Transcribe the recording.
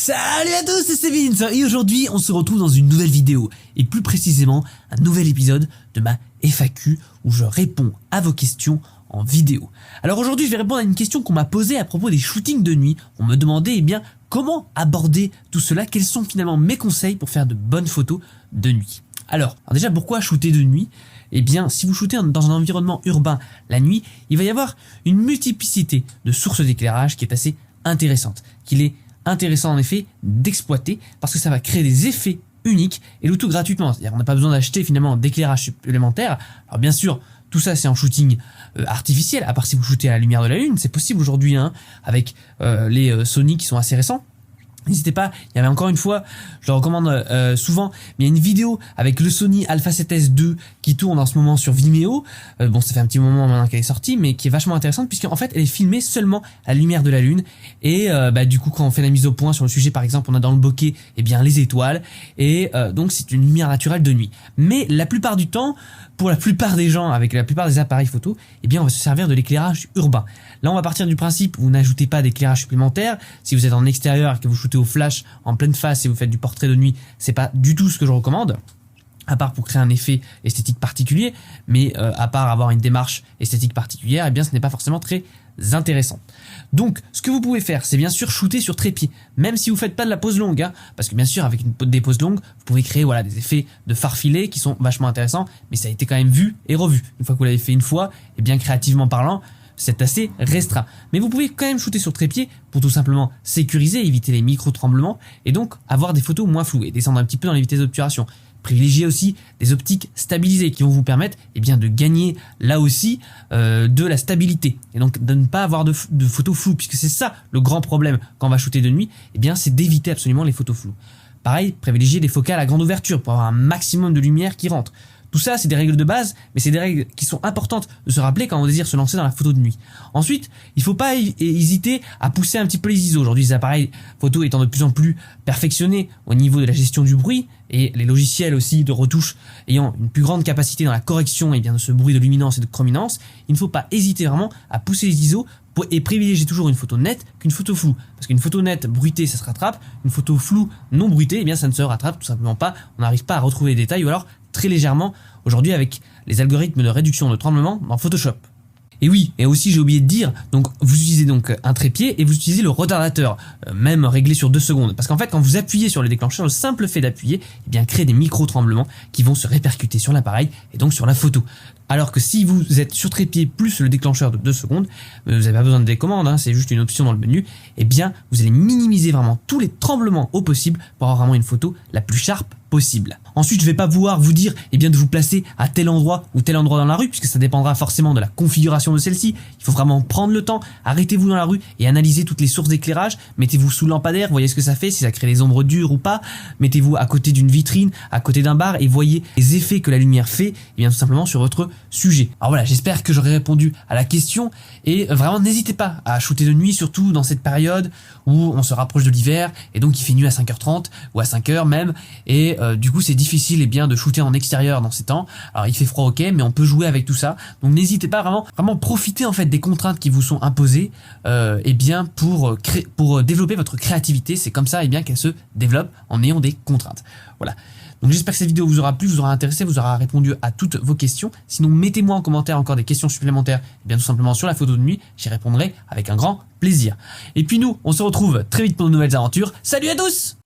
Salut à tous, c'est Vince et aujourd'hui on se retrouve dans une nouvelle vidéo et plus précisément un nouvel épisode de ma FAQ où je réponds à vos questions en vidéo. Alors aujourd'hui je vais répondre à une question qu'on m'a posée à propos des shootings de nuit. On me demandait comment aborder tout cela, quels sont finalement mes conseils pour faire de bonnes photos de nuit. Alors déjà pourquoi shooter de nuit ? Si vous shootez dans un environnement urbain la nuit, il va y avoir une multiplicité de sources d'éclairage qui est assez intéressante, qu'il est intéressant en effet d'exploiter parce que ça va créer des effets uniques et le tout gratuitement. C'est-à-dire qu'on n'a pas besoin d'acheter finalement d'éclairage supplémentaire. Alors bien sûr, tout ça c'est en shooting artificiel, à part si vous shootez à la lumière de la lune, c'est possible aujourd'hui avec les Sony qui sont assez récents. N'hésitez pas, il y avait encore une fois, je le recommande souvent, mais il y a une vidéo avec le Sony Alpha 7S II qui tourne en ce moment sur Vimeo. Ça fait un petit moment maintenant qu'elle est sortie, mais qui est vachement intéressante puisqu'en fait elle est filmée seulement à la lumière de la lune. Et du coup quand on fait la mise au point sur le sujet, par exemple, on a dans le bokeh les étoiles. Et donc c'est une lumière naturelle de nuit. Mais la plupart du temps, pour la plupart des gens, avec la plupart des appareils photo, on va se servir de l'éclairage urbain. Là, on va partir du principe où vous n'ajoutez pas d'éclairage supplémentaire. Si vous êtes en extérieur et que vous shootez au flash en pleine face et vous faites du portrait de nuit, c'est pas du tout ce que je recommande. À part pour créer un effet esthétique particulier, mais à part avoir une démarche esthétique particulière, ce n'est pas forcément très intéressant. Donc, ce que vous pouvez faire, c'est bien sûr shooter sur trépied, même si vous faites pas de la pose longue, parce que bien sûr, avec des poses longues, vous pouvez créer des effets de phare filé qui sont vachement intéressants, mais ça a été quand même vu et revu. Une fois que vous l'avez fait une fois, créativement parlant, c'est assez restreint. Mais vous pouvez quand même shooter sur trépied pour tout simplement sécuriser, éviter les micro-tremblements et donc avoir des photos moins floues et descendre un petit peu dans les vitesses d'obturation. Privilégiez aussi des optiques stabilisées qui vont vous permettre de gagner là aussi de la stabilité et donc de ne pas avoir de photos floues, puisque c'est ça le grand problème quand on va shooter de nuit, c'est d'éviter absolument les photos floues. Pareil, privilégiez des focales à grande ouverture pour avoir un maximum de lumière qui rentre. Tout ça, c'est des règles de base, mais c'est des règles qui sont importantes de se rappeler quand on désire se lancer dans la photo de nuit. Ensuite, il ne faut pas hésiter à pousser un petit peu les ISO. Aujourd'hui, les appareils photo étant de plus en plus perfectionnés au niveau de la gestion du bruit et les logiciels aussi de retouche ayant une plus grande capacité dans la correction de ce bruit de luminance et de chrominance, il ne faut pas hésiter vraiment à pousser les ISO et privilégier toujours une photo nette qu'une photo floue. Parce qu'une photo nette bruitée, ça se rattrape. Une photo floue non bruitée, ça ne se rattrape tout simplement pas. On n'arrive pas à retrouver les détails ou alors très légèrement aujourd'hui avec les algorithmes de réduction de tremblement dans Photoshop. Et oui, et aussi j'ai oublié de dire, donc vous utilisez donc un trépied et vous utilisez le retardateur, même réglé sur 2 secondes. Parce qu'en fait, quand vous appuyez sur le déclencheur, le simple fait d'appuyer, crée des micro-tremblements qui vont se répercuter sur l'appareil et donc sur la photo. Alors que si vous êtes sur trépied plus le déclencheur de 2 secondes, vous n'avez pas besoin de télécommande, c'est juste une option dans le menu, vous allez minimiser vraiment tous les tremblements au possible pour avoir vraiment une photo la plus sharp possible. Ensuite, je vais pas pouvoir vous dire de vous placer à tel endroit ou tel endroit dans la rue, puisque ça dépendra forcément de la configuration de celle-ci. Il faut vraiment prendre le temps, arrêtez-vous dans la rue et analysez toutes les sources d'éclairage. Mettez-vous sous lampadaire, voyez ce que ça fait, si ça crée des ombres dures ou pas. Mettez-vous à côté d'une vitrine, à côté d'un bar et voyez les effets que la lumière fait, tout simplement sur votre sujet. Alors voilà, j'espère que j'aurai répondu à la question et vraiment n'hésitez pas à shooter de nuit, surtout dans cette période où on se rapproche de l'hiver et donc il fait nuit à 5h30 ou à 5h même et du coup c'est difficile de shooter en extérieur dans ces temps. Alors il fait froid, ok, mais on peut jouer avec tout ça. Donc n'hésitez pas vraiment profiter des contraintes qui vous sont imposées pour développer votre créativité. C'est comme ça qu'elle se développe en ayant des contraintes. Voilà. Donc j'espère que cette vidéo vous aura plu, vous aura intéressé, vous aura répondu à toutes vos questions. Sinon mettez-moi en commentaire encore des questions supplémentaires, tout simplement sur la photo de nuit, j'y répondrai avec un grand plaisir. Et puis nous, on se retrouve très vite pour de nouvelles aventures. Salut à tous!